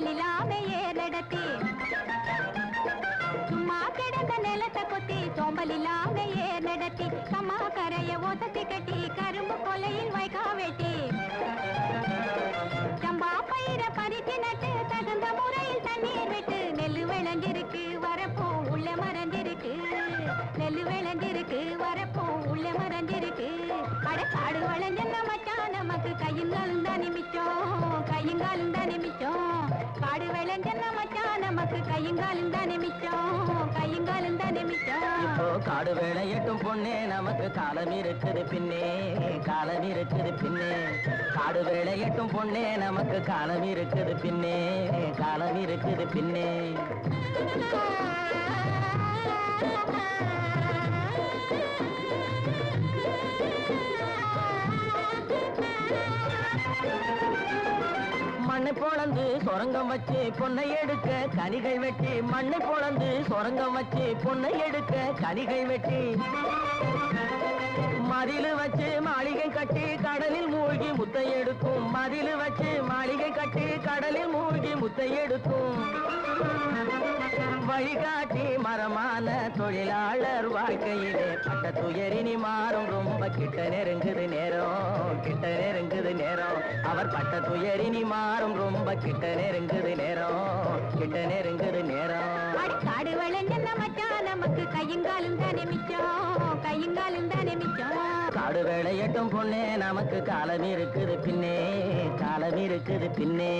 சோம்பலில்லாம ஏறடத்தி சும்மா கிடந்த நிலத்தை கொத்தி சோம்பலில்லாம ஏறடத்தி கம்மா கரைய ஒசத்தி கட்டி கரும்பு கொலையில் வைக்கா வெட்டி சம்பா பயிர பறிச்சு நட்டு தகுந்த முறையில் தண்ணீர் விட்டு நெல்லு விளைஞ்சிருக்கு வரப்போ உள்ள மறந்திருக்கு நெல்லு விளைஞ்சிருக்கு வரப்போ உள்ள மறந்திருக்கு அட காடு வளைஞ்ச மச்சான் நமக்கு கையுங்காலும் தான் நிமிச்சோம் கையுங்காலும் தான் நிமிச்சோம் காடு விளைஞ்ச மச்சான் நமக்கு கையுங்காலும் தான் நிமிச்சோம் கையுங்காலும் தான் நிமிச்சோம் இப்போ காடு விளையட்டும் பொண்ணே நமக்கு காலம் இருக்குது பின்னே காலம் இருக்குது பின்னே காடு விளையட்டும் பொண்ணே நமக்கு காலம் இருக்குது பின்னே காலம் இருக்குது பின்னே மண்ணை பொளந்து சொரங்கம் வச்சு பொன்னை எடுக்க கனிகை வெட்டி மண்ணை பொளந்து சொரங்கம் வச்சு பொன்னை எடுக்க கனிகை வெட்டி மதிலு வச்சு மாளிகை கட்டி கடலில் மூழ்கி முத்தை எடுக்கும் மதிலு வச்சு மாளிகை கட்டி கடலில் மூழ்கி முத்தை எடுக்கும் வழிகாட்டி மரமான தொழிலாளர் வாழ்க்கையிலே பட்ட துயரினி மாறும் ரொம்ப கிட்ட நெருங்குது நேரம் கிட்ட நெருங்குது நேரம் அவர் பட்ட துயரினி மாறும் ரொம்ப கிட்ட நெருங்குது நேரம் கிட்ட நெருங்குது நேரம் காடு விளைஞ்ச மச்சான் நமக்கு கையுங்காலும் தானே மிச்சம் கையுங்காலும் தானே மிச்சம் காடு விளையட்டும் பொண்ணே நமக்கு காலம் இருக்குது பின்னே காலம் இருக்குது பின்னே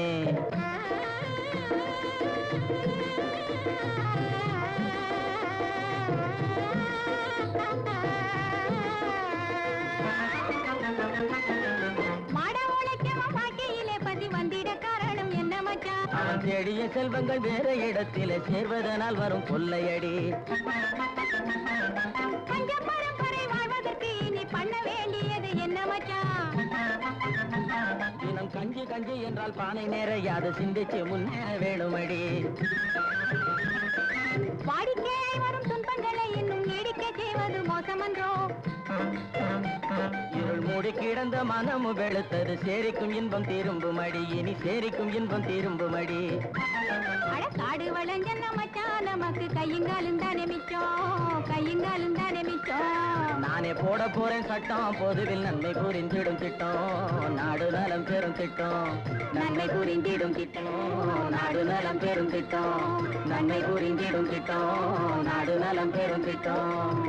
அவன் தேடிய செல்வங்கள் வேற இடத்திலே சேர்வதனால் வரும் கொள்ளையடி பரம்பரை வாழ்வதற்கு நீ பண்ண வேண்டியது என்ன மச்சான் தினம் கஞ்சி கஞ்சி என்றால் பானை நேரையாது சிந்திச்சு முன்னேற வேணுமடி வாடிக்கையாய் வரும் துன்பங்களை இன்னும் நீடிக்க செய்வது மோசமன்றோ இருள் மூடி கிடந்த மனமு வெளுத்தது சேரிக்கும் இன்பம் திரும்புமடி இனி சேரிக்கும் இன்பம் திரும்புமடி அட காடு வளைஞ்ச மச்சான் நமக்கு கையுங்காலும் தானே மிச்சம் கையுங்காலும் தானே மிச்சம் நானே போட போறேன் சட்டம் பொதுவில் நன்மை புரிந்திடும் திட்டம் நாடு நலம் பெரும் திட்டம் நன்மை புரிந்திடும் திட்டம் நாடு நலம் பெரும் திட்டம் நன்மை புரிந்திடும் திட்டம் நாடு நலம் பெரும் திட்டம்